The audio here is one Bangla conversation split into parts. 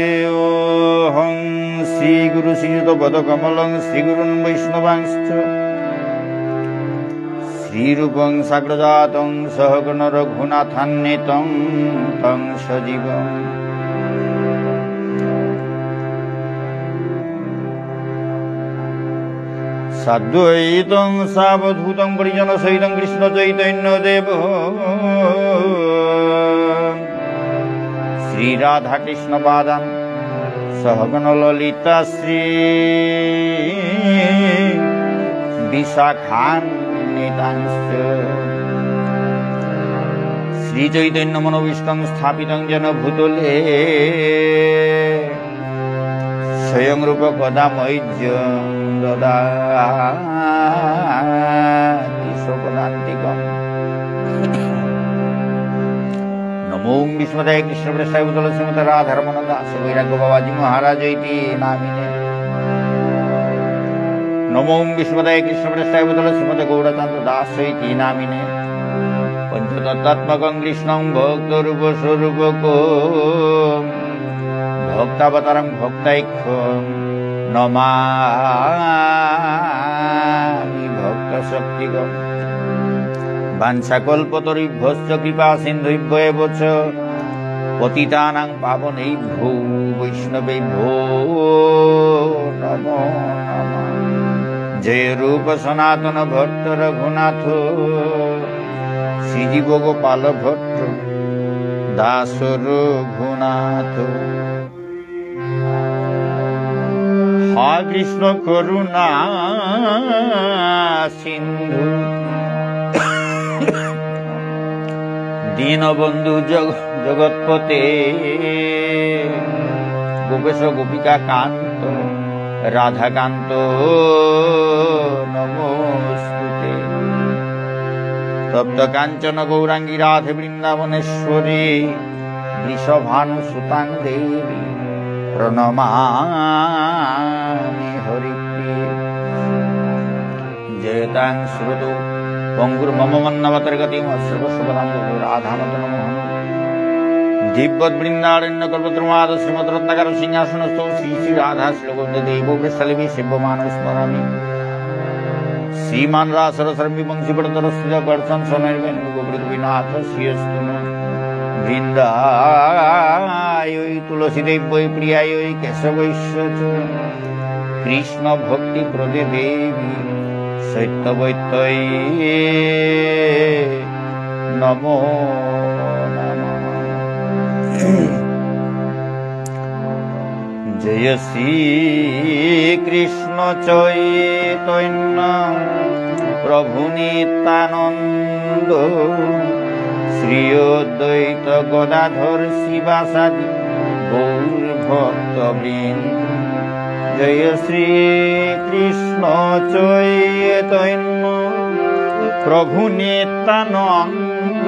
वन्देऽहं श्रीगुरुश्रीयुतपदकमलं श्रीगुरुन् वैष्णवांश्च श्रीरूपं साग्रजातं सहगण रघुनाथान्वितं तं सजीवम् साद्वैतं सावधूतं परिजनसहितं कृष्णचैतन्यदेवं श्री राधा कृष्ण पादान सहगण ललिता श्री विशाखान्वितांश्च श्री चैतन्य मनोभीष्टं स्थापितं जन भूतले स्वयं रूप कदा मह्यं ददाति स्वपदान्तिकम् नमो विष्णुदेवाय कृष्णप्रेष्ठाय तुलसीमते राधारमण दास वैराग्य बाबाजी महाराज इति नामिने नमो विष्णुदेवाय कृष्णप्रेष्ठाय तुलसीमते गौरचन्द्र दास इति नामिने पंचतत्त्वात्मकं कृष्णं भक्तरूप स्वरूपको भक्तावतारं भक्तैक्यं नमामि भक्तशक्तिकम् वाञ्छाकल्पतरुभ्यश्च कृपा सिन्धुभ्येव च पतितानां पावनेभ्यो वैष्णवेभ्यो नमो नमः। जय रूप सनातन भट्ट रघुनाथ श्रीजीव गोपाल भट्ट दास रघुनाथ। हा कृष्ण करुणा सिंधु दीनबंधु जगत्पते गोपेश गोपिका कांत राधाकांत नमोस्तुते। तप्त कांचन गौरांगी राधे वृंदावनेश्वरी वृषभानुसुतां देवी प्रणमामि हरिप्रिये। जयतां श्रुतौ पंगुर्मम मन्नवतर्गतिं सर्वस्वपदां राधामतनं दिव्यवृंदारण्य कल्पद्रुमाद श्रीमद्रत्नाकर सिंहासनस्थौ श्री श्री राधा श्रीगोविन्ददेवो वृषलभि शिवमानं स्मरामि। श्रीमान रासरसरमि वंशीपटतरस्थित कर्षन् स्वनिर्वेण गोपीनाथ श्रीयस्तु वृन्दायै तुलसीदेव्यै प्रियायै केशवैश्च कृष्ण भक्ति प्रदे देवी सत्यवैत्यै नमो नमः। जय श्री कृष्ण चैतन्य प्रभु नित्यानंद श्री अद्वैत गदाधर शिवासादि गौर भक्तवृंद। जय श्री कृष्ण चैतन्य प्रभु नित्यानंद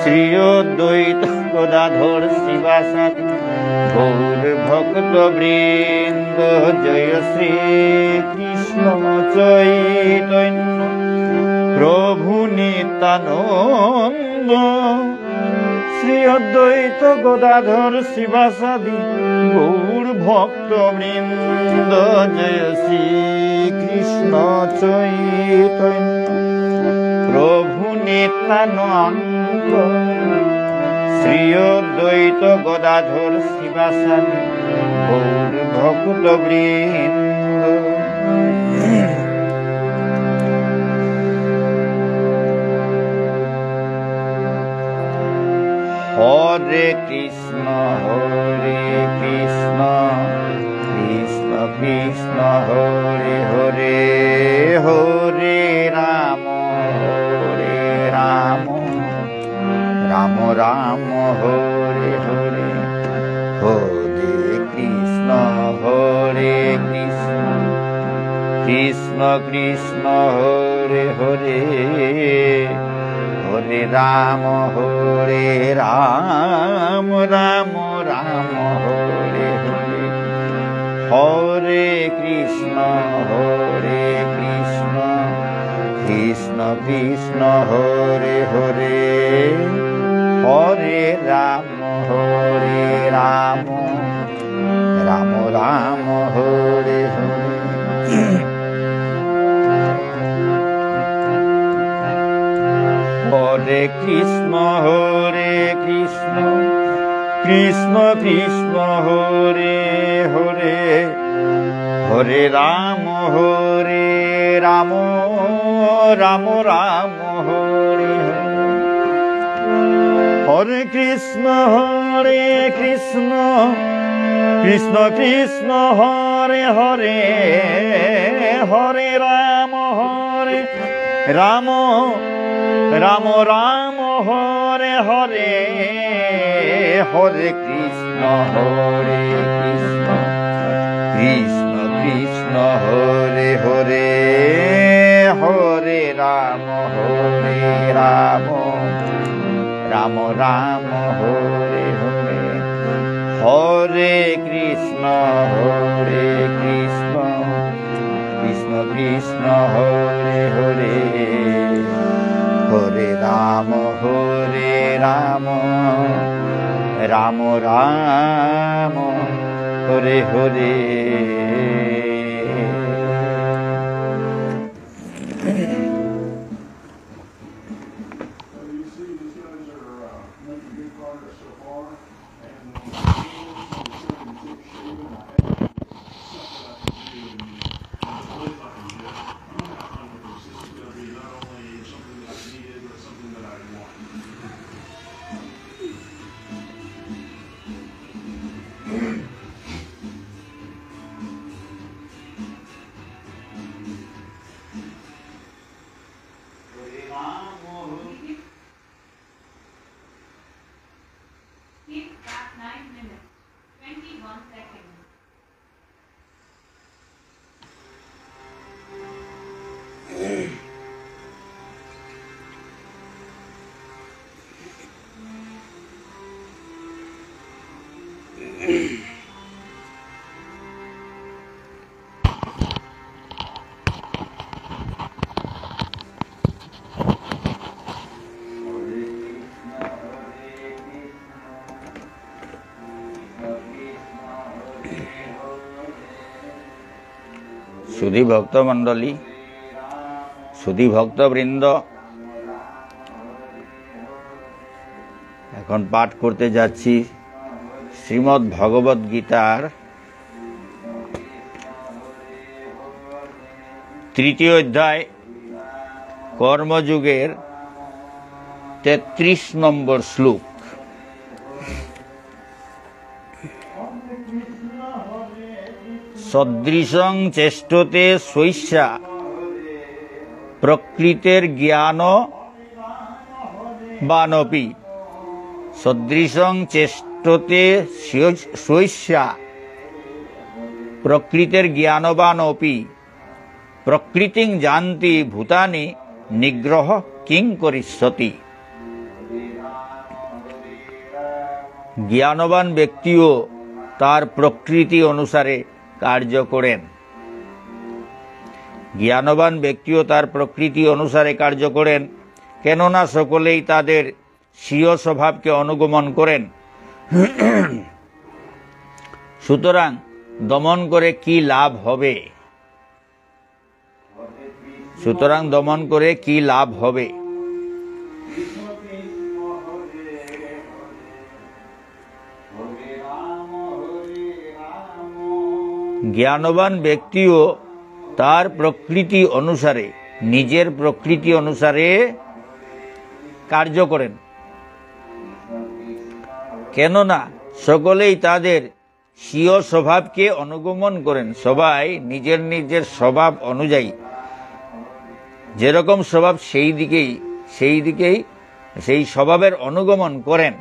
श्री अद्वैत गदाधर शिवासादि गौर भक्तवृंद। जय श्री कृष्ण चैतन्य प्रभु नित्यानंद श्री अद्वैत गदाधर शिवासादि गौर भक्तवृंद। जय श्री कृष्ण चैतन्य প্রেমানন্দ শ্রী অদ্বৈত গদাধর শিবাসাদি গৌর ভক্ত বৃন্দ। হরে কৃষ্ণ কৃষ্ণ কৃষ্ণ হরে হরে, হরে রাম রাম রাম হরে হরে, হরে কৃষ্ণ কৃষ্ণ কৃষ্ণ হরে হরে, হরে রাম রাম রাম হরে হরে, হরে কৃষ্ণ কৃষ্ণ কৃষ্ণ হরে হরে, হরে রাম রাম রাম হরে হরে। হরে কৃষ্ণ কৃষ্ণ কৃষ্ণ হরে হরে, হরে রাম রাম রাম হরে হরে, হরে কৃষ্ণ কৃষ্ণ কৃষ্ণ হরে হরে, হরে রাম রাম রাম হরে হরে, হরে কৃষ্ণ কৃষ্ণ কৃষ্ণ হরে হরে, হরে রাম রাম হরে হরে, হরে কৃষ্ণ কৃষ্ণ কৃষ্ণ হরে হরে, হরে রাম রাম রাম হরে হরে। সুধী ভক্ত মণ্ডলী, সুধী ভক্তবৃন্দ, এখন পাঠ করতে যাচ্ছি শ্রীমদ্ ভগবদ গীতার তৃতীয় অধ্যায় কর্মযুগের 33 নম্বর শ্লোক। সদৃশং চেষ্টতে স্বৈষ্যা প্রকৃতের জ্ঞান বানপি, সদৃশং চেষ্টতে স্বৈষ্যা প্রকৃতের জ্ঞানবানপি, প্রকৃতিং জানতি ভূতানি নিগ্রহ কিং করিষ্যতি। জ্ঞানবান ব্যক্তিও তার প্রকৃতি অনুসারে কার্য করেন। জ্ঞানবান ব্যক্তিও তার প্রকৃতি অনুসারে কার্য করেন, কেননা সকলেই তাদের স্বীয় স্বভাবকে অনুগমন করেন। সুতরাং দমন করে কি লাভ হবে? জ্ঞানবান ব্যক্তিও তার প্রকৃতি অনুসারে, নিজের প্রকৃতি অনুসারে কার্য করেন, কেননা সকলেই তাদের স্বীয় স্বভাবকে অনুগমন করেন। সবাই নিজের নিজের স্বভাব অনুযায়ী যেরকম স্বভাব সেই স্বভাবের অনুগমন করেন।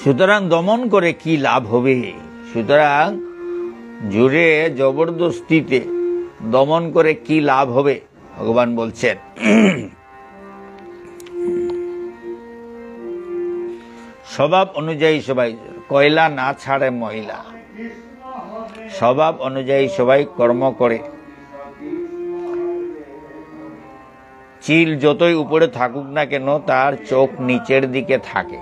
সুতরাং দমন করে কি লাভ হবে? সুতরাং জোরে জবরদস্তিতে দমন করে কি লাভ হবে? ভগবান বলছেন, স্বভাব অনুযায়ী সবাই, কয়লা না ছাড়ে ময়লা, স্বভাব অনুযায়ী সবাই কর্ম করে। চিল যতই উপরে থাকুক না কেন তার চোখ নিচের দিকে থাকে।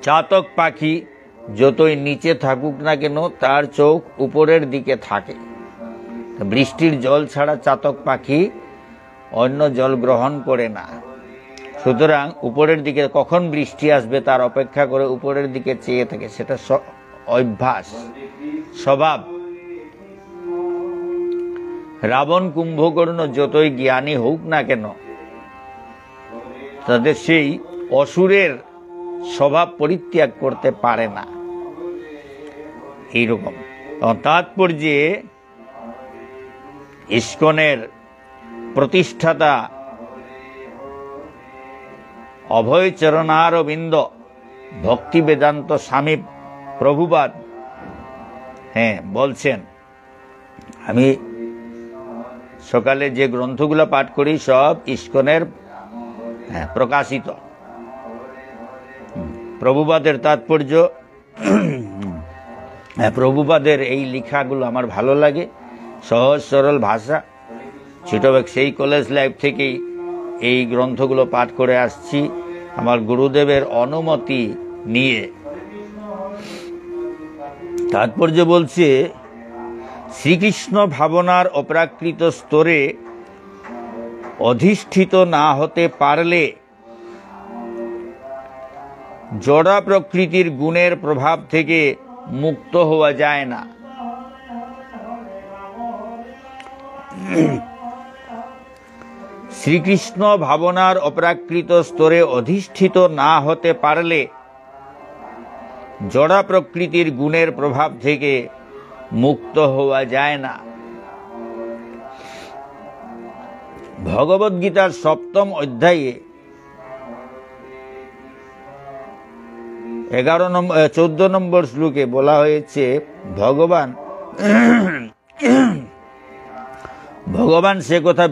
চাতক পাখি যতই নিচে থাকুক না কেন তার চোখ উপরের দিকে থাকে। বৃষ্টির জল ছাড়া চাতক পাখি অন্য জল গ্রহণ করে না। সুতরাং উপরের দিকে কখন বৃষ্টি আসবে তার অপেক্ষা করে উপরের দিকে চেয়ে থাকে, সেটা অভ্যাস, স্বভাব। রাবণ কুম্ভকর্ণ যতই জ্ঞানী হোক না কেন তাদের সেই অসুরের স্বভাব পরিত্যাগ করতে পারে না। এইরকম তাৎপর্যে ইস্কনের প্রতিষ্ঠাতা অভয় চরণারবিন্দ ভক্তি বেদান্ত স্বামী প্রভুপাদ বলছেন, আমি সকালে যে গ্রন্থগুলো পাঠ করি সব ইস্কনের প্রকাশিত। প্রভুপাদের তাৎপর্য, প্রভুপাদের এই লেখাগুলো আমার ভালো লাগে, সহজ সরল ভাষা। ছোটবেলা সেই কলেজ লাইফ থেকেই এই গ্রন্থগুলো পাঠ করে আসছি আমার গুরুদেবের অনুমতি নিয়ে। তাৎপর্য বলছে, শ্রীকৃষ্ণ ভাবনার অপ্রাকৃত স্তরে অধিষ্ঠিত না হতে পারলে জড়া প্রকৃতির গুণের প্রভাব থেকে মুক্ত হওয়া যায় না। শ্রীকৃষ্ণ ভাবনার অপ্রাকৃত স্তরে অধিষ্ঠিত না হতে পারলে জড়া প্রকৃতির গুণের প্রভাব থেকে মুক্ত হওয়া যায় না। ভগবদ্গীতার 7ম অধ্যায়ে 14 নম্বর শ্লোকে বলা হয়েছে, ভগবান সে কথা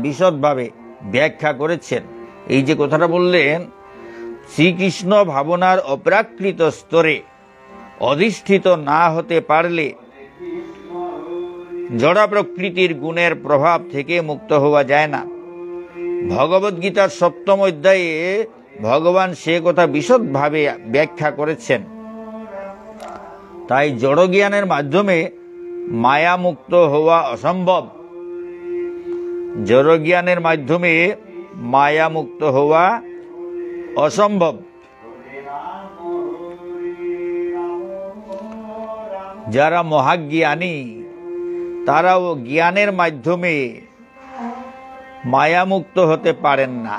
বিশদভাবে ব্যাখ্যা করেছেন। এই যে কথাটা বললেন, শ্রীকৃষ্ণ ভাবনার অপ্রাকৃত স্তরে অধিষ্ঠিত না হতে পারলে জড়া প্রকৃতির গুণের প্রভাব থেকে মুক্ত হওয়া যায় না। ভগবদ্গীতার 7ম অধ্যায়ে ভগবান সে কথা বিশদভাবে ব্যাখ্যা করেছেন। তাই জড় জ্ঞানের মাধ্যমে মায়া মুক্ত হওয়া অসম্ভব। জড় জ্ঞানের মাধ্যমে মায়া মুক্ত হওয়া অসম্ভব। যারা মহাজ্ঞানী তারাও জ্ঞানের মাধ্যমে মায়ামুক্ত হতে পারেন না।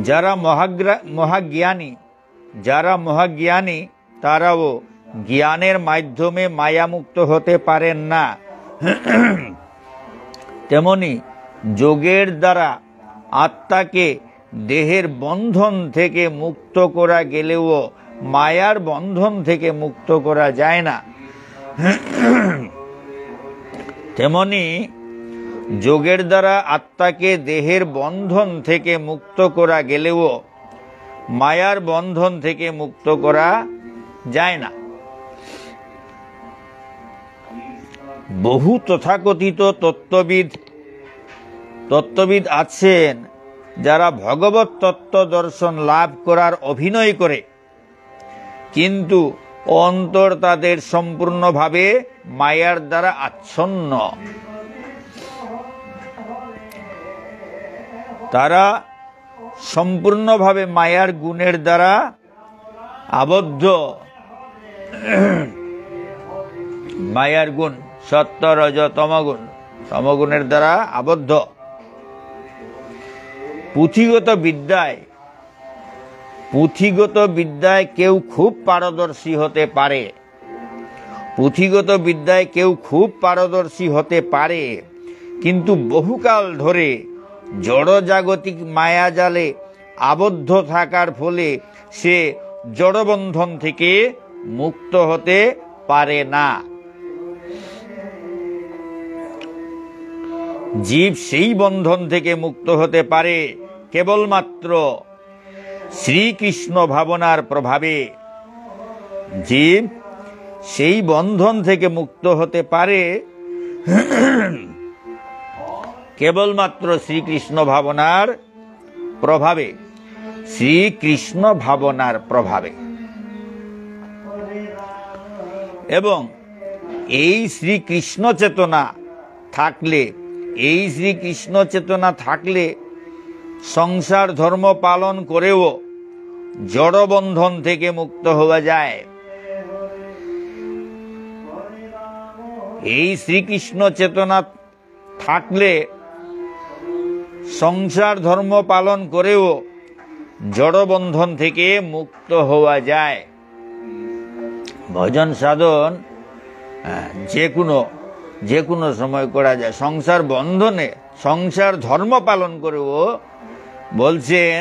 যারা মহাজ্ঞানী তারাও জ্ঞানের মাধ্যমে মায়ামুক্ত হতে পারেন না। তেমনি যোগের দ্বারা আত্মাকে দেহের বন্ধন থেকে মুক্ত করা গেলেও মায়ার বন্ধন থেকে মুক্ত করা যায় না। তেমনি যোগের দ্বারা আত্মাকে দেহের বন্ধন থেকে মুক্ত করা গেলেও মায়ার বন্ধন থেকে মুক্ত করা যায় না। বহু তথাকথিত তত্ত্ববিদ আছেন যারা ভগবত তত্ত্ব দর্শন লাভ করার অভিনয় করে, কিন্তু অন্তর তাদের সম্পূর্ণভাবে মায়ার দ্বারা আচ্ছন্ন। তারা সম্পূর্ণভাবে মায়ার গুণের দ্বারা আবদ্ধ। মায়ার গুণ সত্য রজ তমগুণ, তমগুণের দ্বারা আবদ্ধ। পুঁথিগত বিদ্যায় কেউ খুব পারদর্শী হতে পারে, পুঁথিগত বিদ্যায় কেউ খুব পারদর্শী হতে পারে, কিন্তু বহুকাল ধরে জড়জাগতিক মায়াজালে আবদ্ধ থাকার ফলে সে জড়বন্ধন থেকে মুক্ত হতে পারে না। জীব সেই বন্ধন থেকে মুক্ত হতে পারে কেবলমাত্র শ্রীকৃষ্ণ ভাবনার প্রভাবে। জীব সেই বন্ধন থেকে মুক্ত হতে পারে কেবলমাত্র শ্রীকৃষ্ণ ভাবনার প্রভাবে, শ্রীকৃষ্ণ ভাবনার প্রভাবে। এবং এই শ্রীকৃষ্ণ চেতনা থাকলে, এই শ্রীকৃষ্ণ চেতনা থাকলে সংসার ধর্ম পালন করেও জড়বন্ধন থেকে মুক্ত হওয়া যায়। এই শ্রীকৃষ্ণ চেতনা থাকলে সংসার ধর্ম পালন করেও জড়বন্ধন থেকে মুক্ত হওয়া যায়। ভজন সাধন যে কোনো সময় করা যায়। সংসার বন্ধনে, সংসার ধর্ম পালন করেও বলছেন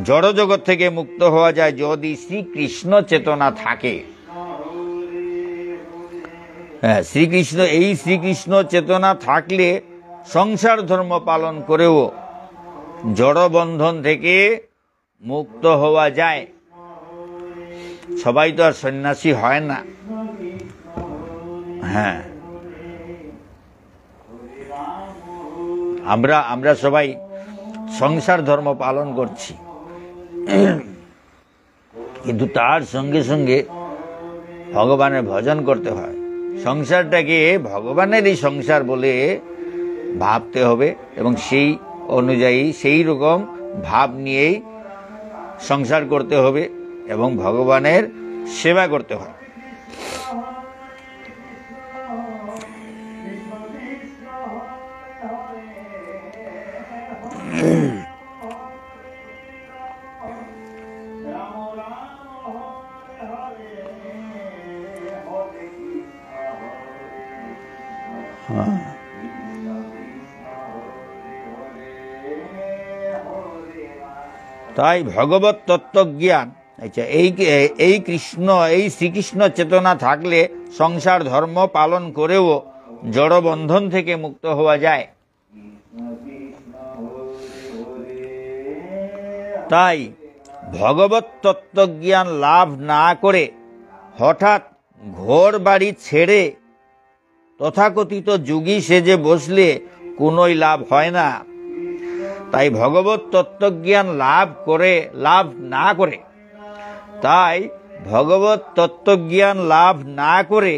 জড়জগৎ থেকে মুক্ত হওয়া যায় যদি শ্রীকৃষ্ণ চেতনা থাকে। শ্রীকৃষ্ণ, এই শ্রীকৃষ্ণ চেতনা থাকলে সংসার ধর্ম পালন করেও জড়বন্ধন থেকে মুক্ত হওয়া যায়। সবাই তো আর সন্ন্যাসী হয় না। হ্যাঁ, আমরা সবাই সংসার ধর্ম পালন করছি, কিন্তু তার সঙ্গে সঙ্গে ভগবানের ভজন করতে হয়। সংসারটাকে ভগবানেরই সংসার বলে ভাবতে হবে এবং সেই অনুযায়ী সেই রকম ভাব নিয়েই সংসার করতে হবে এবং ভগবানের সেবা করতে হয়। তাই ভগবত তত্ত্বজ্ঞান, আচ্ছা, এই শ্রীকৃষ্ণ চেতনা থাকলে সংসার ধর্ম পালন করেও জড়বন্ধন থেকে মুক্ত হওয়া যায়। তাই ভগবত তত্ত্বজ্ঞান লাভ না করে হঠাৎ ঘর বাড়ি ছেড়ে তথাকথিত যোগী সেজে বসলে কোনোই লাভ হয় না। তাই ভগবত তত্ত্বজ্ঞান লাভ না করে তাই ভগবত তত্ত্বজ্ঞান লাভ না করে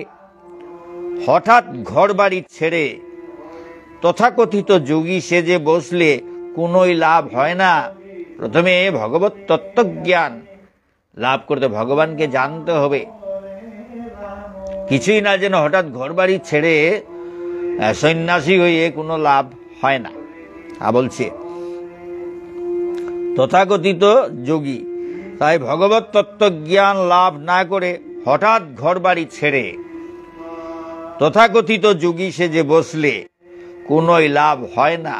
হঠাৎ ঘর বাড়ি ছেড়ে তথাকথিত যোগী সেজে বসলে কোনোই লাভ হয় না। প্রথমে ভগবত তত্ত্বজ্ঞান লাভ করতে ভগবানকে জানতে হবে। কিছুই না যেন হঠাৎ ঘর বাড়ি ছেড়ে সন্ন্যাসী হয়ে কোনো লাভ হয় না। বলছে তথাকথিত যোগী, তাই ভগবত তত্ত্বজ্ঞান লাভ না করে হঠাৎ ঘর বাড়ি ছেড়ে তথাকথিত যোগী সেজে বসলে কোনোই লাভ হয় না।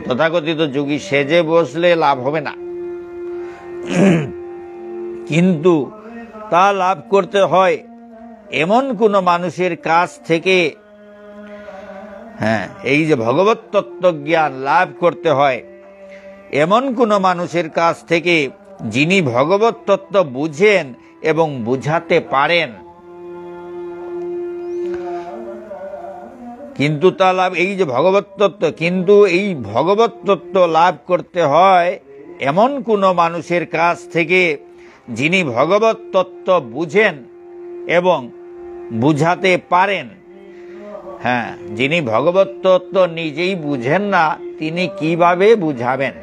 তথাকথিত যোগী সেজে বসলে লাভ হবে না, কিন্তু তা লাভ করতে হয় এমন কোন মানুষের কাছ থেকে। এই যে ভগবত তত্ত্বজ্ঞান লাভ করতে হয় এমন কোন মানুষের কাছ থেকে যিনি ভগবত তত্ত্ব বুঝেন এবং বুঝাতে পারেন। কিন্তু তা লাভ, এই যে ভগবত তত্ত্ব, কিন্তু এই ভগবত তত্ত্ব লাভ করতে হয় এমন কোন মানুষের কাছ থেকে যিনি ভগবত তত্ত্ব বুঝেন এবং বুঝাতে পারেন। হ্যাঁ, যিনি ভগবত তত্ত্ব নিজেই বুঝেন না, তিনি কিভাবে বুঝাবেন?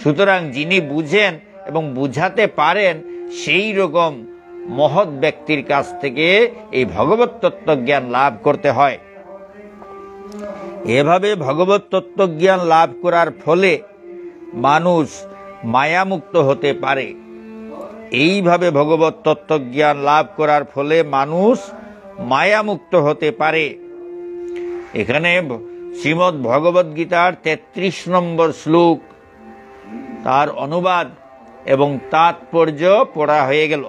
সুতরাং যিনি বুঝেন এবং বুঝাতে পারেন, সেই রকম মহৎ ব্যক্তির কাছ থেকে এই ভগবত তত্ত্ব জ্ঞান লাভ করতে হয়। এভাবে ভগবত তত্ত্ব জ্ঞান লাভ করার ফলে মানুষ মায়ামুক্ত হতে পারে। এইভাবে ভগবত তত্ত্ব জ্ঞান লাভ করার ফলে মানুষ মায়ামুক্ত হতে পারে। এখানে শ্রীমদ্ ভগবদ গীতার 33 নম্বর শ্লোক, তার অনুবাদ এবং তাৎপর্য পড়া হয়ে গেল।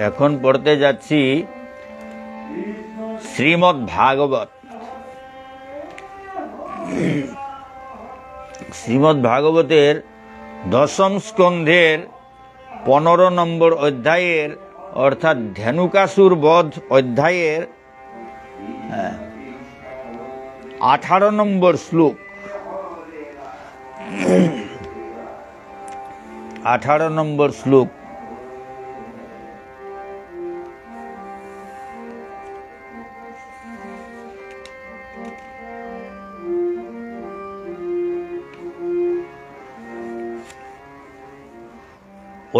এখন পড়তে যাচ্ছি শ্রীমদ্ ভাগবত। শ্রীমদ্ ভাগবতের 10ম স্কন্ধের 15 নম্বর অধ্যায়ের অর্থাৎ ধেনুকাসুর বধ অধ্যায়ের 18 নম্বর শ্লোক। 18 নম্বর শ্লোক।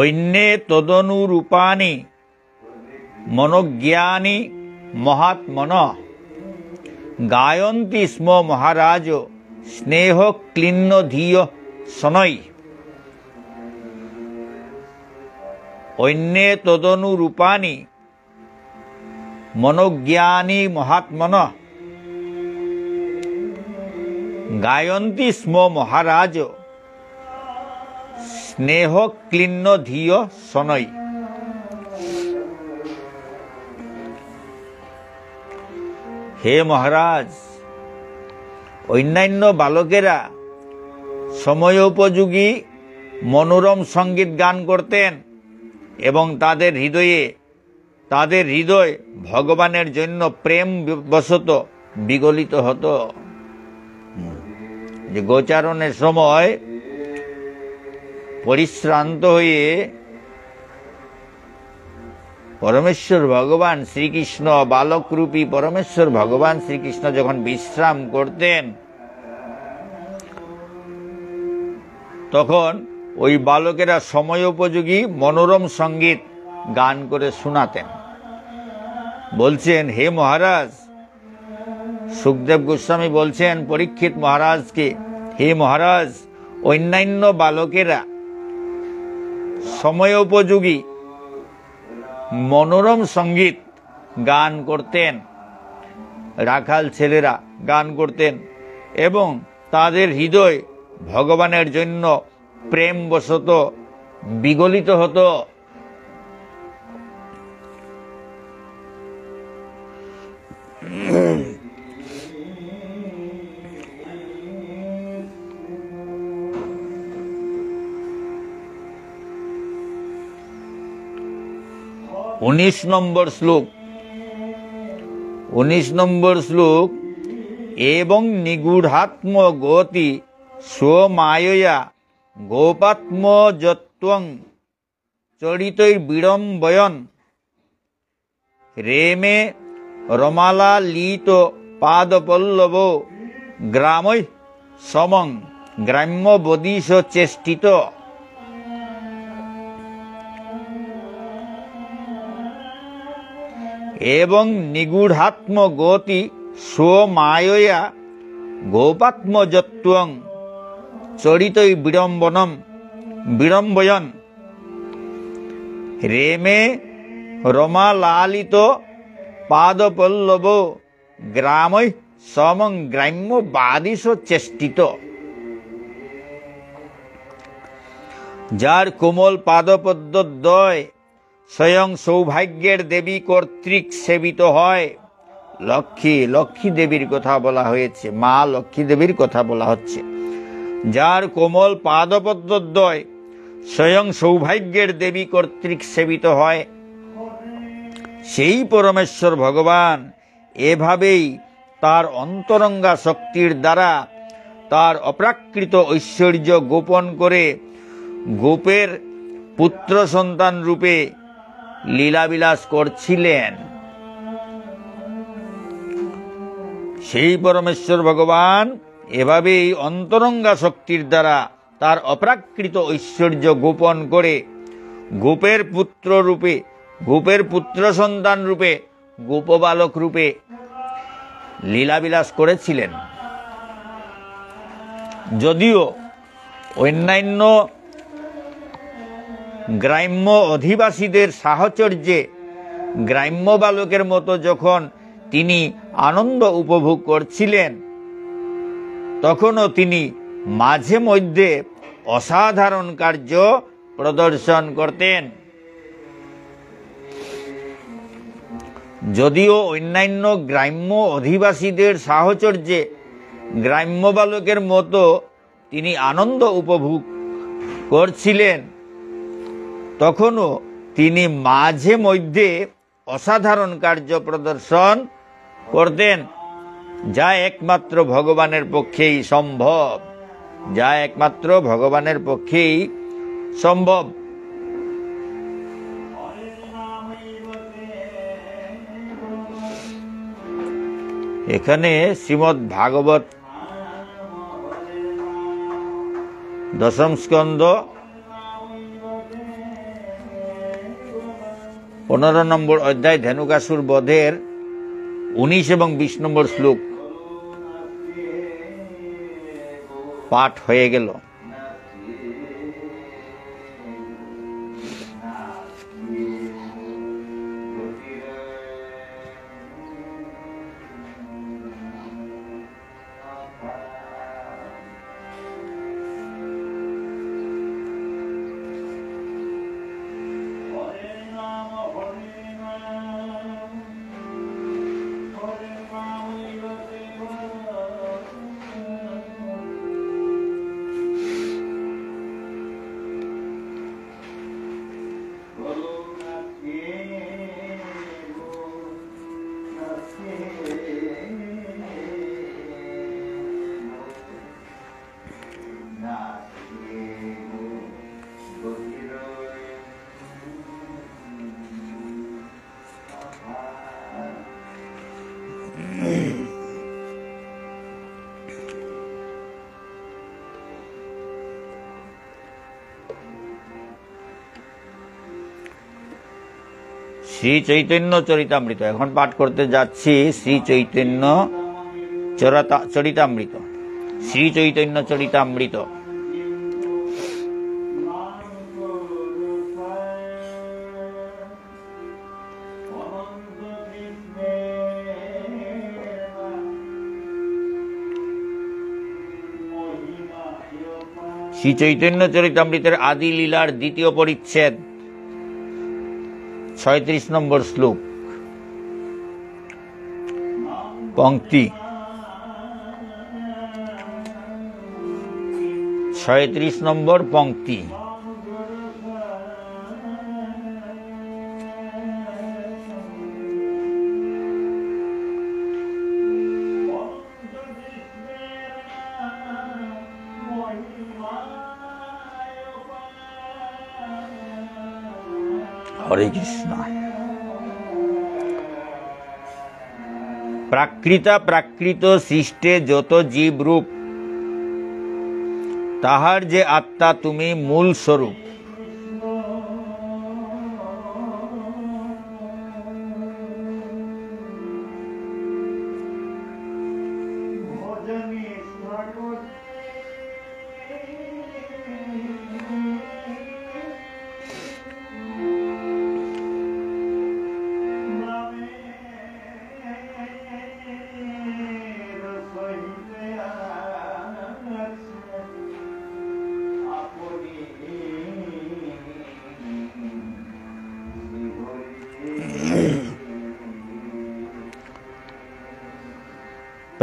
অন্যে তদনুরূপানি মনোজ্ঞানী মহাত্মনঃ গায়ন্তি স্ম মহারাজ স্নেহ ক্লিন্ন ধিয় শনৈ। অন্যে তদনুরূপানি মনোজ্ঞানী মহাত্মনঃ গায়ন্তি স্ম মহারাজ স্নেহ ক্লিন্ন ধিয় শনৈ। হে মহারাজ, অন্যান্য বালকেরা সময়োপযোগী মনোরম সঙ্গীত গান করতেন এবং তাদের হৃদয় ভগবানের জন্য প্রেম বশত বিগলিত হতো। যে গোচারণের সময় পরিশ্রান্ত হয়ে পরমেশ্বর ভগবান শ্রীকৃষ্ণ, বালকরূপী পরমেশ্বর ভগবান শ্রীকৃষ্ণ যখন বিশ্রাম করতেন, তখন ওই বালকেরা সময়োপযোগী মনোরম সঙ্গীত গান করে শোনাতেন। বলছেন, হে মহারাজ, সুখদেব গোস্বামী বলছেন পরীক্ষিত মহারাজকে, হে মহারাজ, অন্যান্য বালকেরা সময়োপযোগী মনোরম সঙ্গীত গান করতেন, রাখাল ছেলেরা গান করতেন এবং তাদের হৃদয় ভগবানের জন্য প্রেমবশত বিগলিত হতো। 19 নম্বর শ্লোক। 19 নম্বর শ্লোক। এবং নিগূঢ়াত্ম গতি স্বমায়য়া গোপাত্মযত্বং চরিতৈর বিড়ম্বয়ন রেমে রমালালিত পাদপল্লব গ্রামৈ সমং গ্রাম্য বদিশ চেষ্টিত। এবং নিগূঢ়াত্ম গতি স্বমায়য়া গোপাত্মযত্বং চরিতৈ বিড়ম্বয়ন রেমে রমালালিত পাদপল্লব গ্রামৈ সমং গ্রাম্য বাদিশ চেষ্টিত। যার কোমল পাদপদ্মদ্বয় স্বয়ং সৌভাগ্যের দেবী কর্তৃক সেবিত হয়। লক্ষ্মী, লক্ষ্মী দেবীর কথা বলা হয়েছে, মা লক্ষ্মী দেবীর কথা বলা হচ্ছে। যার কোমল পাদপদ্মদ্বয় স্বয়ং সৌভাগ্যের দেবী কর্তৃক সেবিত হয়, সেই পরমেশ্বর ভগবান এভাবেই তার অন্তরঙ্গা শক্তির দ্বারা তার অপ্রাকৃত ঐশ্বর্য গোপন করে গোপের পুত্র সন্তান রূপে লীলাবিলাস করছিলেন। সেই পরমেশ্বর ভগবান এভাবেই অন্তরঙ্গা শক্তির দ্বারা তার অপ্রাকৃত ঐশ্বর্য গোপন করে গোপের পুত্র রূপে, গোপের পুত্র সন্তান রূপে, গোপবালক রূপে লীলাবিলাস করেছিলেন। যদিও অন্যান্য গ্রাম্য অধিবাসীদের সাহচর্যে গ্রাম্য বালকের মতো যখন তিনি আনন্দ উপভোগ করছিলেন, তখনও তিনি মাঝে মধ্যে অসাধারণ কার্য প্রদর্শন করতেন। যদিও অন্যান্য গ্রাম্য অধিবাসীদের সাহচর্যে গ্রাম্য বালকের মতো তিনি আনন্দ উপভোগ করছিলেন, তখনও তিনি মাঝে মধ্যে অসাধারণ কার্য প্রদর্শন করতেন, যা একমাত্র ভগবানের পক্ষেই সম্ভব, যা একমাত্র ভগবানের পক্ষেই সম্ভব। এখানে শ্রীমদ্ ভাগবত দশম স্কন্ধ 15 নম্বর অধ্যায় ধেনুকাসুর বধের 19 এবং 20 নম্বর শ্লোক পাঠ হয়ে গেল। শ্রী চৈতন্য চরিতামৃত এখন পাঠ করতে যাচ্ছি। শ্রী চৈতন্য চরিতামৃত, শ্রী চৈতন্য চরিতামৃত। শ্রী চৈতন্য চরিতামৃতের আদি লীলার দ্বিতীয় পরিচ্ছেদ 36 নম্বর শ্লোক পংক্তি। 36 নম্বর পংক্তি। হরে কৃষ্ণ। প্রাকৃত সৃষ্টে যত জীব রূপ, তাহার যে আত্মা তুমি মূল স্বরূপ।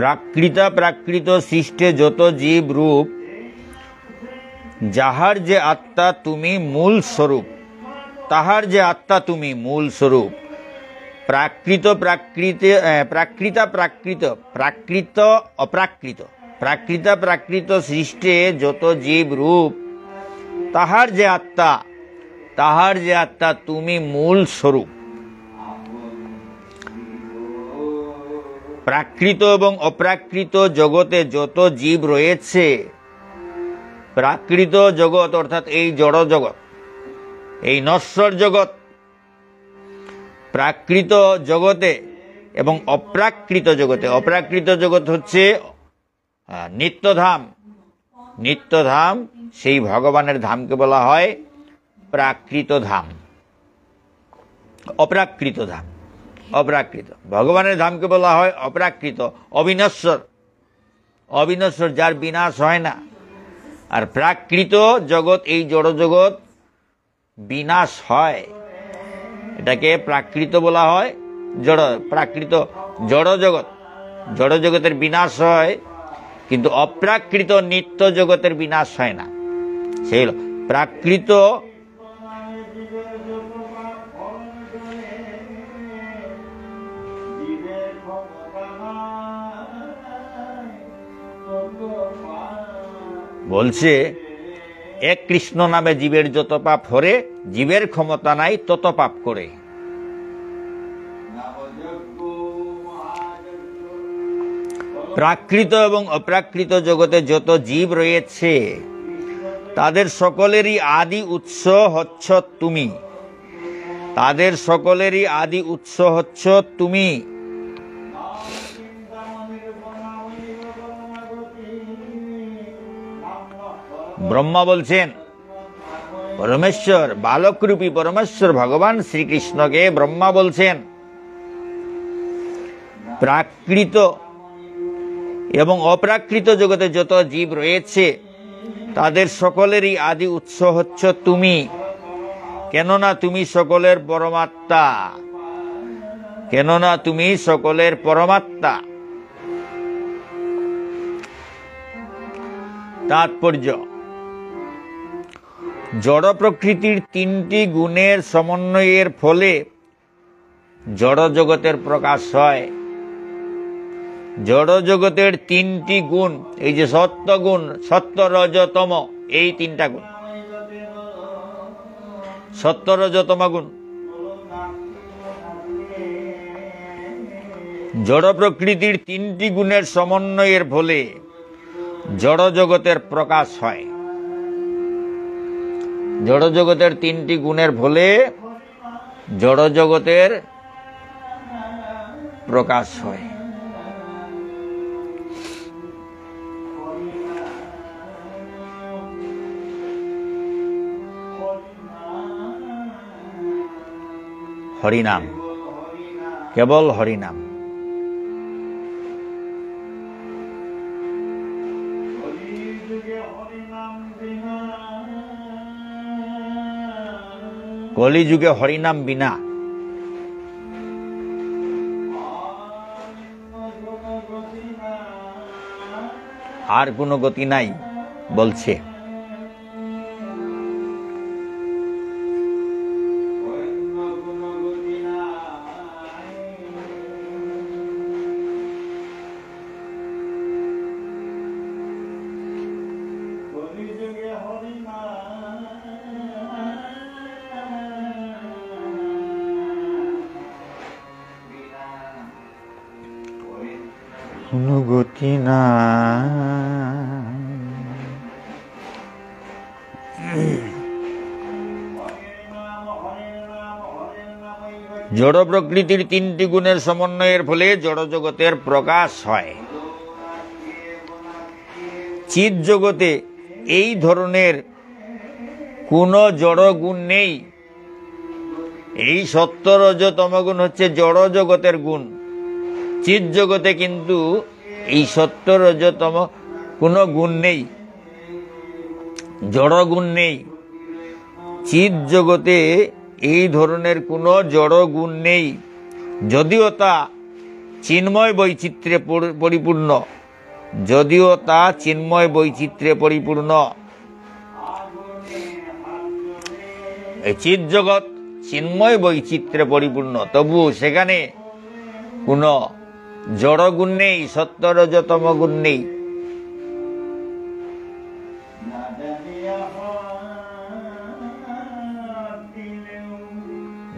প্রাকৃত সৃষ্টে যত জীব রূপ, যাহার যে আত্মা তুমি মূল স্বরূপ, তাহার যে আত্মা তুমি মূল স্বরূপ। প্রাকৃত প্রাকৃত সৃষ্টে যত জীব রূপ, তাহার যে আত্মা তুমি মূল স্বরূপ। প্রাকৃত এবং অপ্রাকৃত জগতে যত জীব রয়েছে, প্রাকৃত জগৎ অর্থাৎ এই জড় জগৎ, এই নশ্বর জগৎ, প্রাকৃত জগতে এবং অপ্রাকৃত জগৎ হচ্ছে নিত্যধাম। সেই ভগবানের ধামকে বলা হয় প্রাকৃত ধাম। অপ্রাকৃত ভগবানের ধামকে বলা হয় অপ্রাকৃত, অবিনশ্বর, যার বিনাশ হয় না। আর প্রাকৃত জগৎ, এই জড় জগৎ বিনাশ হয়, এটাকে প্রাকৃত বলা হয়। জড় জগতের বিনাশ হয়, কিন্তু অপ্রাকৃত নিত্য জগতের বিনাশ হয় না। সেই প্রাকৃত বলছে, এক কৃষ্ণ নামে জীবের যত পাপ হরে, জীবের ক্ষমতা নাই তত পাপ করে। প্রাকৃত এবং অপ্রাকৃত জগতে যত জীব রয়েছে, তাদের সকলেরই আদি উৎস হচ্ছ তুমি। ব্রহ্মা বলছেন, পরমেশ্বর, বালকরূপী পরমেশ্বর ভগবান শ্রীকৃষ্ণকে ব্রহ্মা বলছেন, প্রাকৃত এবং অপ্রাকৃত জগতে যত জীব রয়েছে, তাদের সকলেরই আদি উৎস হচ্ছ তুমি। কেননা তুমি সকলের পরমাত্মা। তাৎপর্য, জড় প্রকৃতির তিনটি গুণের সমন্বয়ের ফলে জড় জগতের প্রকাশ হয়। জড় জগতের তিনটি গুণ, এই যে সত্যগুণ, সত্য রজ তম, এই তিনটা গুণ, সত্য রজ তম গুণ, জড় প্রকৃতির তিনটি গুণের সমন্বয়ের ফলে জড় জগতের প্রকাশ হয়। জড় জগতের তিনটি গুণের ফলে জড় জগতের প্রকাশ হয়। হরিনাম, কেবল হরিনাম। কলিযুগে হরিনাম বিনা আর কোনো গতি নাই বলছে। অনুগতি না জড় প্রকৃতির তিনটি গুণের সমন্বয়ের ফলে জড় জগতের প্রকাশ হয়। চিৎ জগতে এই ধরনের কোন জড় গুণ নেই। এই সত্য রজ তমগুণ হচ্ছে জড় জগতের গুণ। চিৎ জগতে কিন্তু এই সত্য রজ তম কোন গুণ নেই, জড় গুণ নেই। চিৎ জগতে এই ধরনের কোন জড় গুণ নেই। যদিও তা চিন্ময় বৈচিত্র্যে পরিপূর্ণ, যদিও তা চিন্ময় বৈচিত্র্যে পরিপূর্ণ। এই চিৎ জগৎ চিন্ময় বৈচিত্র্যে পরিপূর্ণ, তবু সেখানে কোনো জড় গুণ নেই, সত্য রজতম গুণ নেই।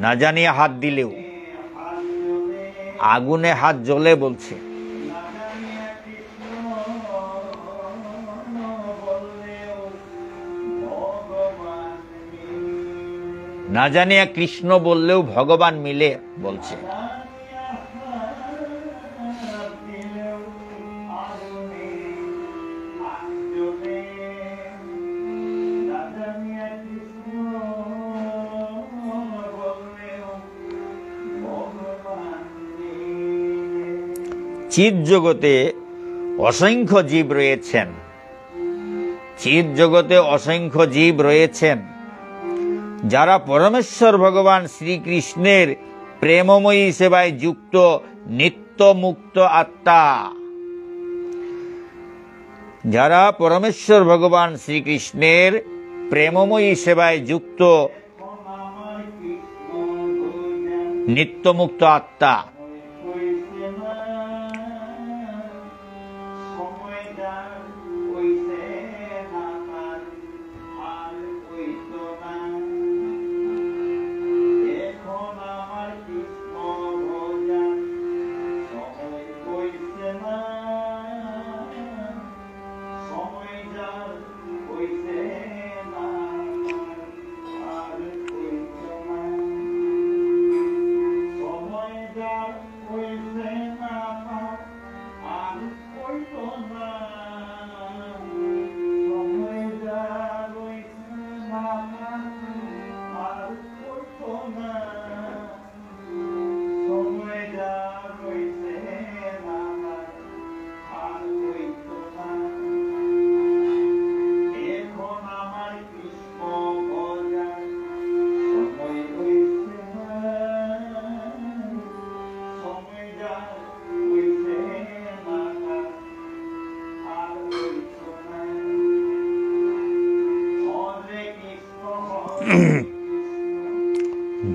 না জানিয়ে হাত দিলেও, আগুনে হাত জ্বলে বলছে। না জানিয়া কৃষ্ণ বললেও ভগবান মিলে বলছে। চিৎ জগতে অসংখ্য জীব রয়েছেন, চিৎ জগতে অসংখ্য জীব রয়েছেন যারা পরমেশ্বর ভগবান শ্রীকৃষ্ণের প্রেমময়ী সেবায় যুক্ত নিত্য মুক্ত আত্মা। যারা পরমেশ্বর ভগবান শ্রীকৃষ্ণের প্রেমময়ী সেবায় যুক্ত নিত্য মুক্ত আত্মা।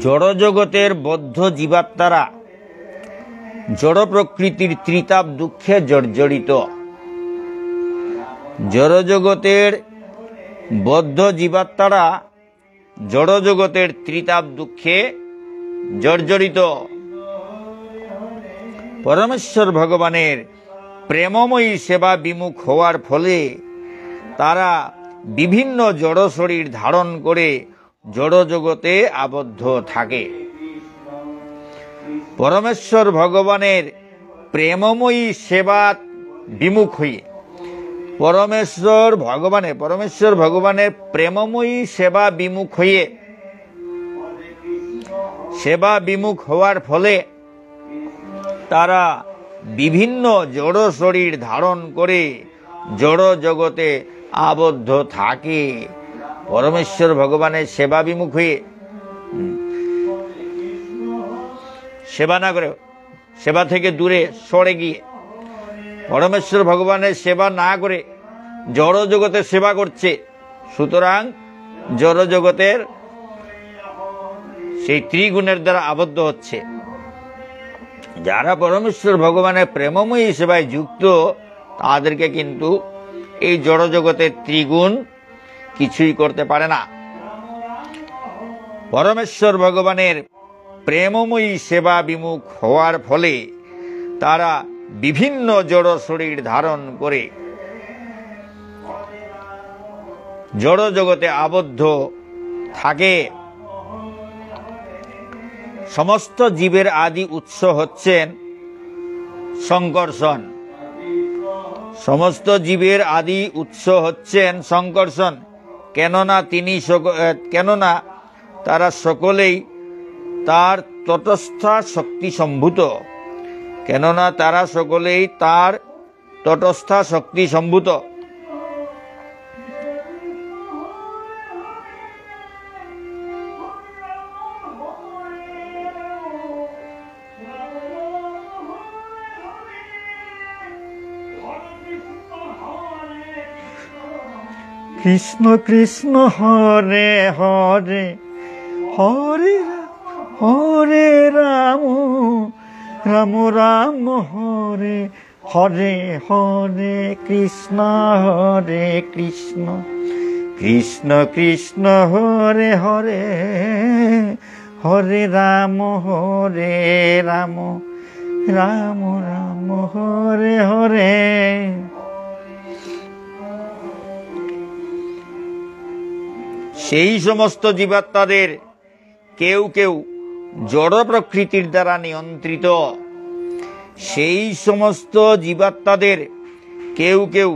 জড়জগতের বদ্ধ জীবাত্মারা জড় প্রকৃতির ত্রিতাপ দুঃখে জর্জরিত। জড়জগতের বদ্ধ জীবাত্মারা জড়জগতের ত্রিতাপ দুঃখে জর্জরিত। পরমেশ্বর ভগবানের প্রেমময়ী সেবা বিমুখ হওয়ার ফলে তারা বিভিন্ন জড় শরীর ধারণ করে জড় জগতে আবদ্ধ থাকে। পরমেশ্বর ভগবানের প্রেমময়ী সেবা বিমুখ হয়ে পরমেশ্বর ভগবানের প্রেমময়ী সেবা বিমুখ হয়ে সেবা বিমুখ হওয়ার ফলে তারা বিভিন্ন জড় শরীর ধারণ করে জড় জগতে আবদ্ধ থাকে। পরমেশ্বর ভগবানের সেবা বিমুখ হয়ে সেবা না করে, সেবা থেকে দূরে সরে গিয়ে পরমেশ্বর ভগবানের সেবা না করে জড় জগতের সেবা করছে। সুতরাং জড় জগতের সেই ত্রিগুণের দ্বারা আবদ্ধ হচ্ছে। যারা পরমেশ্বর ভগবানের প্রেমময়ী সেবায় যুক্ত তাদেরকে কিন্তু এই জড় জগতের ত্রিগুণ কিছুই করতে পারে না। পরমেশ্বর ভগবানের প্রেমময়ী সেবা বিমুখ হওয়ার ফলে তারা বিভিন্ন জড় শরীর ধারণ করে জড় জগতে আবদ্ধ থাকে। সমস্ত জীবের আদি উৎস হচ্ছেন সংকর্ষণ। সমস্ত জীবের আদি উৎস হচ্ছেন সংকর্ষণ। কেননা তারা সকলেই তার তটস্থা শক্তি সম্ভূত। কেননা তারা সকলেই তার তটস্থা শক্তি সম্ভূত। কৃষ্ণ কৃষ্ণ হরে হরে, হরে হরে রাম, রাম রাম হরে হরে, হরে কৃষ্ণ হরে কৃষ্ণ, কৃষ্ণ কৃষ্ণ হরে হরে, হরে রাম হরে রাম, রাম রাম হরে হরে। সেই সমস্ত জীবাত্মাদের কেউ কেউ জড় প্রকৃতির দ্বারা নিয়ন্ত্রিত, সেই সমস্ত জীবাত্মাদের কেউ কেউ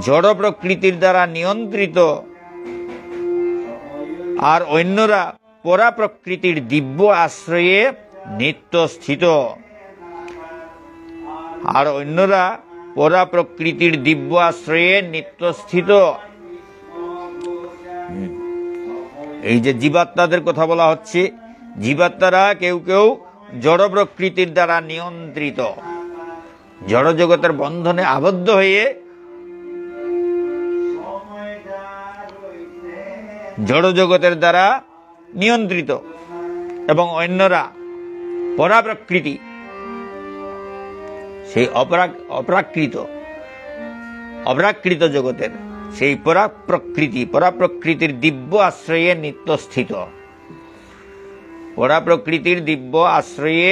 জড় প্রকৃতির দ্বারা নিয়ন্ত্রিত, আর অন্যরা পরা প্রকৃতির দিব্য আশ্রয়ে নিত্য স্থিত, আর অন্যরা পরা প্রকৃতির দিব্য আশ্রয়ে নিত্য স্থিত। এই যে জীবাত্মাদের কথা বলা হচ্ছে, জীবাত্মারা কেউ কেউ জড় প্রকৃতির দ্বারা নিয়ন্ত্রিত, জড় জগতের বন্ধনে আবদ্ধ হয়ে জড় জগতের দ্বারা নিয়ন্ত্রিত, এবং অন্যরা পরা প্রকৃতি, সেই অপ্রাকৃত জগতের সেই পরাপ্রকৃতির দিব্য আশ্রয়ে নিত্য স্থিত, পরাপ্রকৃতির দিব্য আশ্রয়ে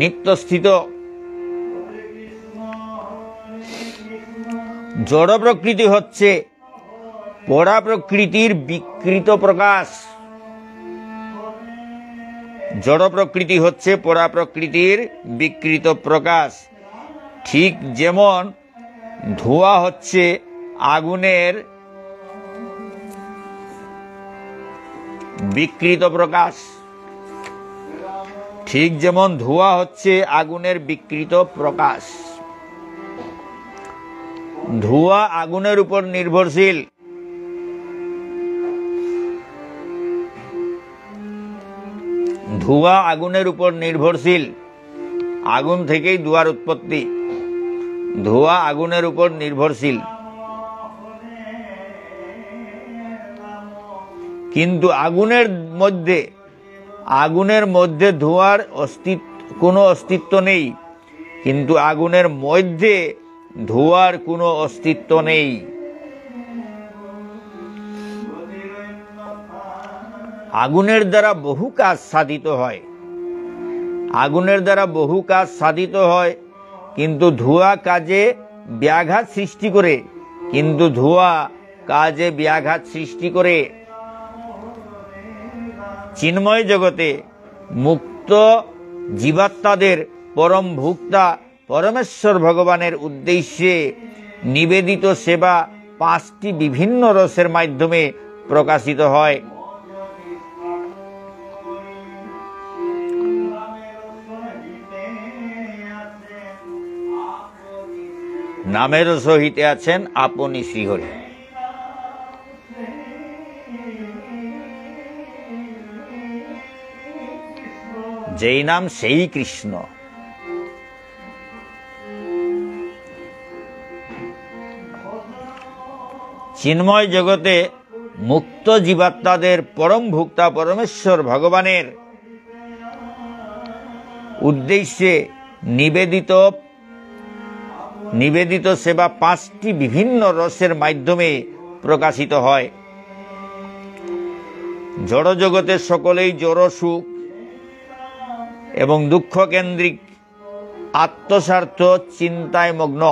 নিত্য স্থিত। জড় প্রকৃতি হচ্ছে পরাপ্রকৃতির বিকৃত প্রকাশ, জড় প্রকৃতি হচ্ছে পরাপ্রকৃতির বিকৃত প্রকাশ। ঠিক যেমন ধোঁয়া হচ্ছে আগুনের বিকৃত প্রকাশ, ঠিক যেমন ধোঁয়া হচ্ছে আগুনের বিকৃত প্রকাশ। ধোঁয়া আগুনের উপর নির্ভরশীল, ধোঁয়া আগুনের উপর নির্ভরশীল, আগুন থেকেই ধোঁয়ার উৎপত্তি, ধোঁয়া আগুনের উপর নির্ভরশীল। কিন্তু আগুনের মধ্যে ধোঁয়ার কোনো অস্তিত্ব নেই, কিন্তু আগুনের মধ্যে ধোঁয়ার কোনো অস্তিত্ব নেই। আগুনের দ্বারা বহু কাজ সাধিত হয়, আগুনের দ্বারা বহু কাজ সাধিত হয়, কিন্তু ধোঁয়া কাজে ব্যাঘাত সৃষ্টি করে, কিন্তু ধোঁয়া কাজে ব্যাঘাত সৃষ্টি করে। চিন্ময় জগতে মুক্ত জীবাত্মাদের পরম ভোক্তা পরমেশ্বর ভগবানের উদ্দেশ্যে নিবেদিত সেবা 5টি বিভিন্ন রসের মাধ্যমে প্রকাশিত হয়। নামের সহিতে আছেন আপনি শ্রীহরি। যেই নাম সেই কৃষ্ণ। চিন্ময় জগতে মুক্ত জীবাত্মাদের পরম ভোক্তা পরমেশ্বর ভগবানের উদ্দেশ্যে নিবেদিত সেবা 5টি বিভিন্ন রসের মাধ্যমে প্রকাশিত হয়। জড় জগতে সকলেই জড় সুখ এবং দুঃখ কেন্দ্রিক আত্মস্বার্থ চিন্তায় মগ্ন।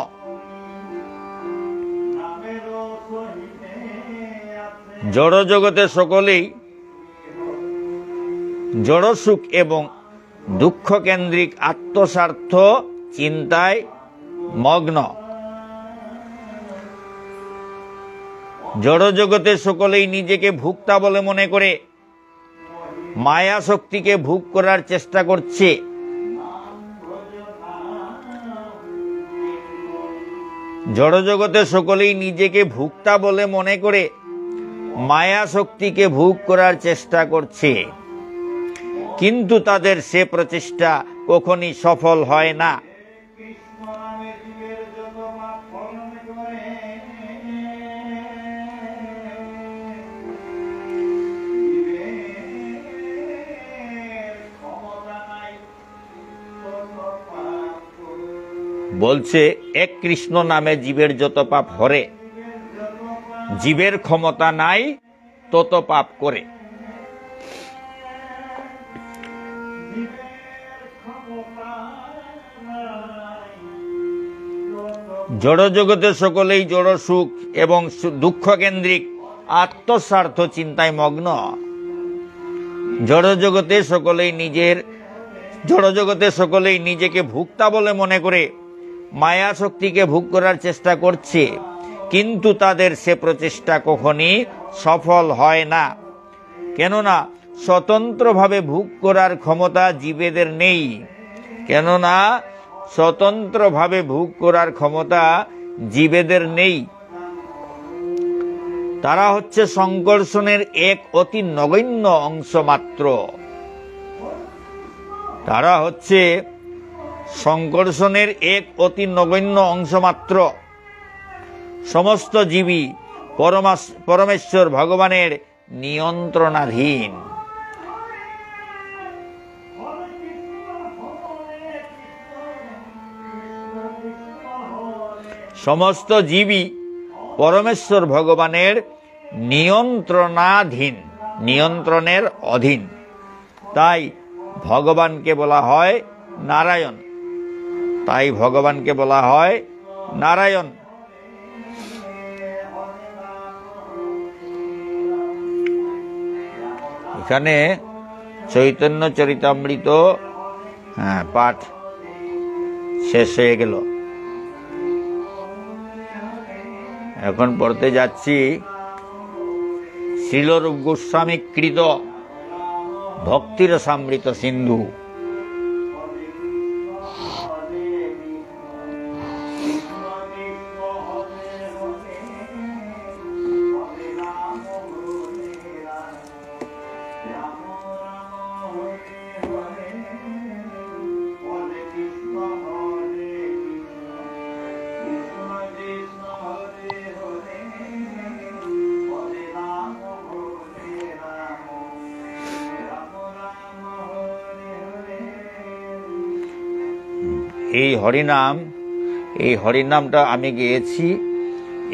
জড় জগতে সকলেই জড় সুখ এবং দুঃখ কেন্দ্রিক আত্মস্বার্থ চিন্তায় মগ্ন। জড় জগতে সকলেই নিজেকে ভোক্তা বলে মনে করে মায়া শক্তিকে ভোগ করার চেষ্টা করছে। জড় জগতে সকলেই নিজেকে ভোক্তা বলে মনে করে মায়া শক্তিকে ভোগ করার চেষ্টা করছে, কিন্তু তাদের সে প্রচেষ্টা কখনই সফল হয় না। বলছে এক কৃষ্ণ নামে জীবের যত পাপ হরে, জীবের ক্ষমতা নাই তত পাপ করে। জড়জগতে সকলেই জড় সুখ এবং দুঃখ কেন্দ্রিক আত্মস্বার্থ চিন্তায় মগ্ন। জড়জগতে সকলেই নিজেকে ভোক্তা বলে মনে করে মায়া শক্তিকে ভোগ করার চেষ্টা করছে, কিন্তু তাদের সে প্রচেষ্টা কখনই সফল হয় না। কেননা স্বতন্ত্রভাবে ভোগ করার ক্ষমতা জীবেদের নেই। তারা হচ্ছে সংকর্ষণের এক অতি নগণ্য অংশ মাত্র। সমস্ত জীবই পরমেশ্বর ভগবানের নিয়ন্ত্রণাধীন। সমস্ত জীবই পরমেশ্বর ভগবানের নিয়ন্ত্রণের অধীন। তাই ভগবানকে বলা হয় নারায়ণ। এখানে চৈতন্য চরিতামৃত পাঠ শেষ হয়ে গেল। এখন পড়তে যাচ্ছি শ্রীলরূপ গোস্বামী কৃত ভক্তিরসামৃত সিন্ধু। এই হরিনামটা আমি গেয়েছি।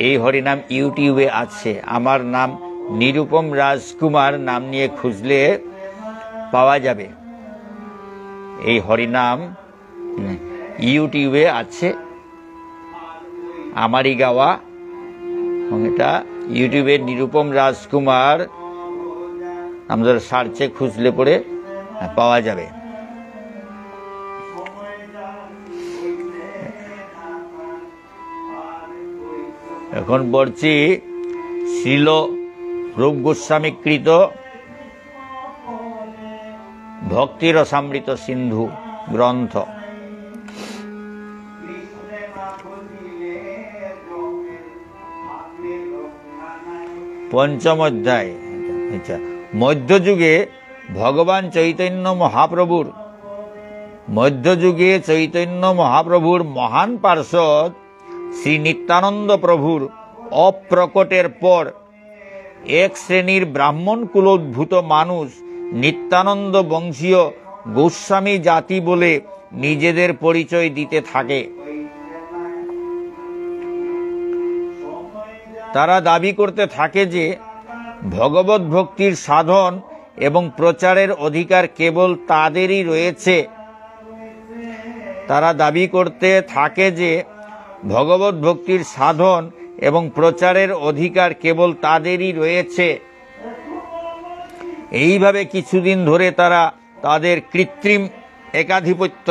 এই হরিনাম ইউটিউবে আছে। আমার নাম নিরুপম রাজকুমার নাম নিয়ে খুঁজলে পাওয়া যাবে। এই হরিনাম ইউটিউবে আছে, আমারই গাওয়া। এটা ইউটিউবে নিরুপম রাজকুমার আমাদের সার্চে খুঁজলে পরে পাওয়া যাবে। এখন পড়ছি শ্রীল রূপ গোস্বামী কৃত ভক্তিরসামৃত সিন্ধু গ্রন্থ। পঞ্চম অধ্যায়। মধ্যযুগে চৈতন্য মহাপ্রভুর মহান পার্ষদ শ্রী নিত্যানন্দ প্রভুর অপ্রকটের পর এক শ্রেণীর ব্রাহ্মণ কুলোদ্ভূত মানুষ নিত্যানন্দ বংশীয় গোস্বামী জাতি বলে নিজেদের পরিচয় দিতে থাকে। তারা দাবি করতে থাকে যে ভগবত ভক্তির সাধন এবং প্রচারের অধিকার কেবল তাদেরই রয়েছে। ভগবত ভক্তির সাধন এবং প্রচারের অধিকার কেবল তাদেরই রয়েছে। এইভাবে কিছুদিন ধরে তারা তাদের কৃত্রিম একাধিপত্য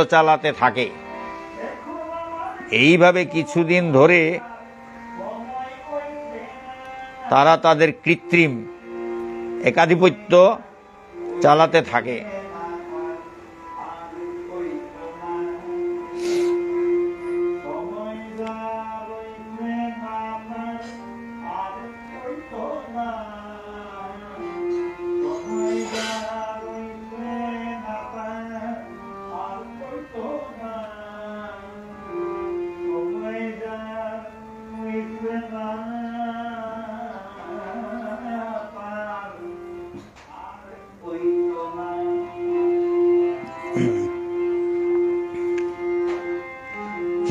চালাতে থাকে।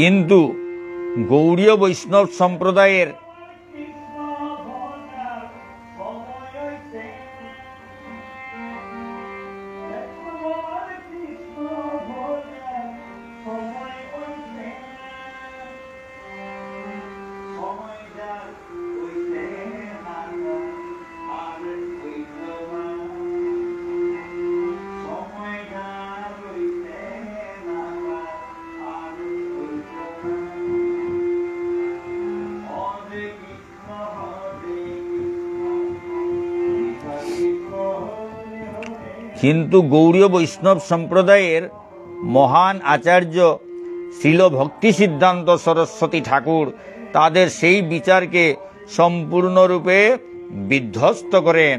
কিন্তু গৌড়ীয় বৈষ্ণব সম্প্রদায়ের কিন্তু গৌড়ীয় বৈষ্ণব সম্প্রদায়ের মহান আচার্য শ্রীল ভক্তি সিদ্ধান্ত সরস্বতী ঠাকুর তাদের সেই বিচারকে সম্পূর্ণরূপে বিধ্বস্ত করেন।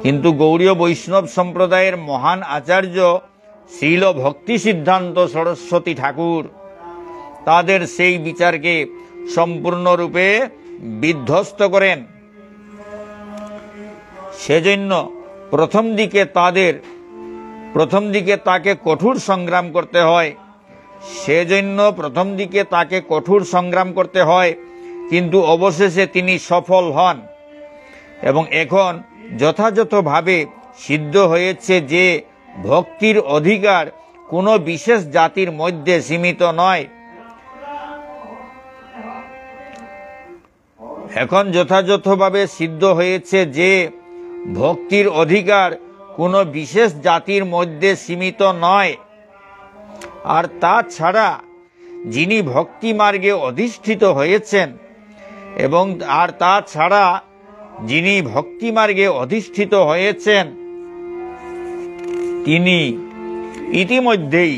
কিন্তু গৌড়ীয় বৈষ্ণব সম্প্রদায়ের মহান আচার্য শ্রীল ভক্তি সিদ্ধান্ত সরস্বতী ঠাকুর তাদের সেই বিচারকে সম্পূর্ণরূপে বিধ্বস্ত করেন। সেজন্য প্রথম দিকে তাকে কঠোর সংগ্রাম করতে হয়, কিন্তু অবশেষে তিনি সফল হন এবং এখন যথাযথভাবে সিদ্ধ হয়েছে যে ভক্তির অধিকার কোনো বিশেষ জাতির মধ্যে সীমিত নয়। ভক্তির অধিকার কোনো বিশেষ জাতির মধ্যে সীমিত নয়। আর তাছাড়া যিনি ভক্তি মার্গে অধিষ্ঠিত হয়েছেন তিনি ইতিমধ্যেই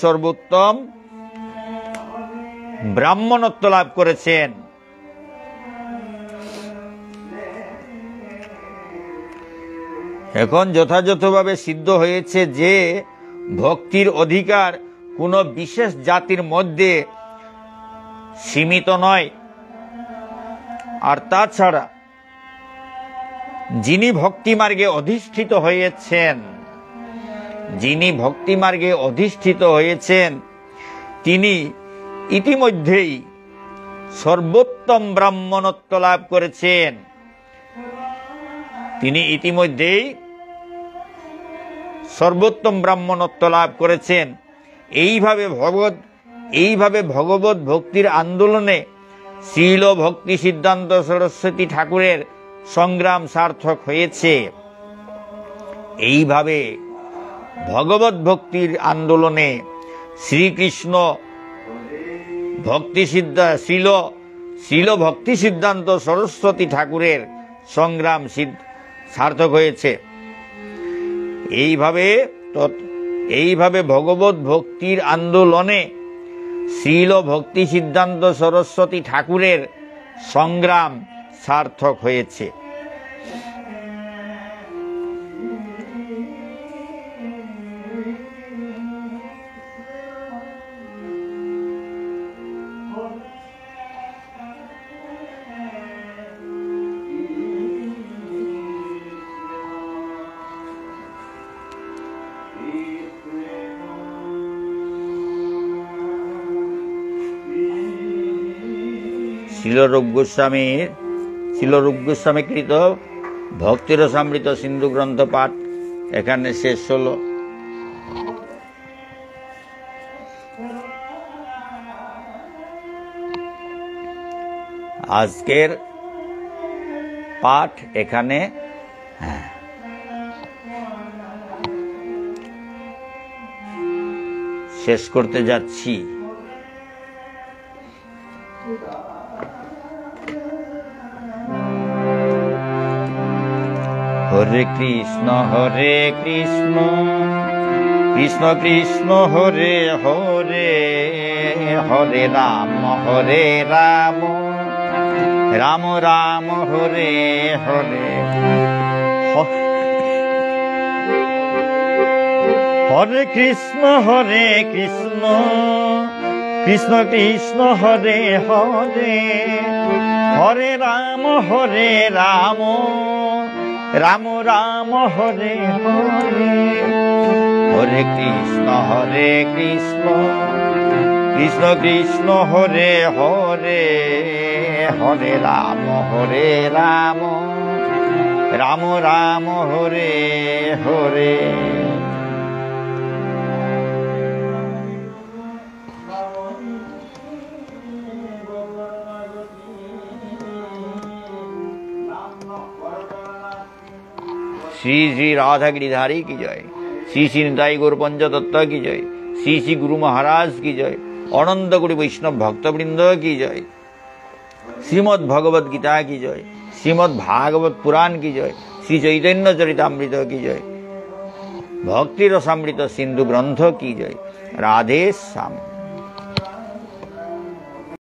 সর্বোত্তম ব্রাহ্মণত্ব লাভ করেছেন। এখন যথাযথভাবে সিদ্ধ হয়েছে যে ভক্তির অধিকার কোনো বিশেষ জাতির মধ্যে সীমিত নয়। আর তাছাড়া যিনি ভক্তি মার্গে অধিষ্ঠিত হয়েছেন তিনি ইতিমধ্যেই সর্বোত্তম ব্রাহ্মণত্ব লাভ করেছেন। এইভাবে ভগবত ভক্তির আন্দোলনে শ্রীল ভক্তি সিদ্ধান্ত সরস্বতী ঠাকুরের সংগ্রাম সার্থক হয়েছে। এইভাবে ভগবত ভক্তির আন্দোলনে শ্রীকৃষ্ণ শ্রীল ভক্তি সিদ্ধান্ত সরস্বতী ঠাকুরের সংগ্রাম সার্থক হয়েছে। এইভাবে ভগবত ভক্তির আন্দোলনে শ্রীল ভক্তি সিদ্ধান্ত সরস্বতী ঠাকুরের সংগ্রাম সার্থক হয়েছে। শিলরূপ গোস্বামী কৃত ভক্তিরসামৃত সিন্ধু গ্রন্থ পাঠ এখানে শেষ হলো। আজকের পাঠ এখানে শেষ করতে যাচ্ছি। হরে কৃষ্ণ কৃষ্ণ কৃষ্ণ হরে হরে, হরে রাম রাম রাম হরে হরে। হরে কৃষ্ণ কৃষ্ণ কৃষ্ণ হরে হরে, হরে রাম রাম রাম হরে হরে, হরে কৃষ্ণ কৃষ্ণ কৃষ্ণ হরে হরে, হরে রাম রাম রাম হরে হরে। শ্রী শ্রী রাধা गिरिधारी की जय, श्री श्री निताई गौर पंचतत्व की जय, श्री श्री गुरु महाराज की जय, अनंत कोटि वैष्णव भक्तवृंद की जय, श्रीमद् भगवद गीता की जय, श्रीमद् भागवत पुराण की जय, श्री चैतन्य चरितामृत की जय, भक्ति रसामृत सिंधु ग्रंथ की जय। राधे श्याम।